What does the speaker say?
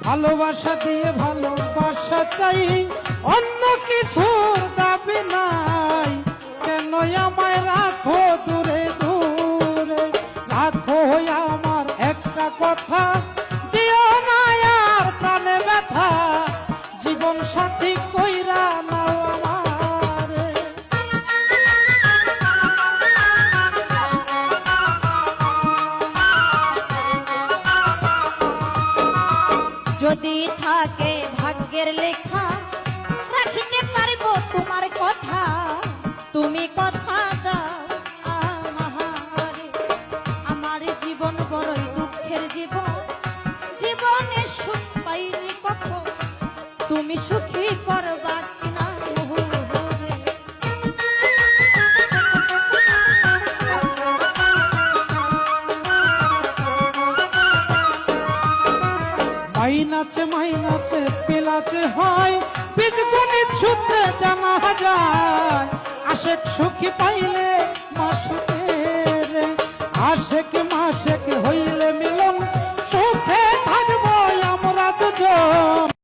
ভালোবাসা দিয়ে ভালোবাসা চাই, অন্য কিছুর দাবি নাই। কেন আমায় রাখো দূরে দূরে, রাখো আমার একটা কথা, দিও না আর প্রাণে ব্যথা, জীবন সাথী কইরা নাও আমারে। যদি থাকে ভাগ্যের লেখা, রাখিতে পারবো তোমার কথা, তুমি কথা দাও আমারে। আমার জীবন বড়ই দুঃখের জীবন, জীবনে সুখ পাইনি কখন, তুমি সুখী করবা কিনা মোহরে। মাইনাচে পেলাচে হয়, বীজগণিত সূত্রে জানা যায়, আশেক সুখী পাইলে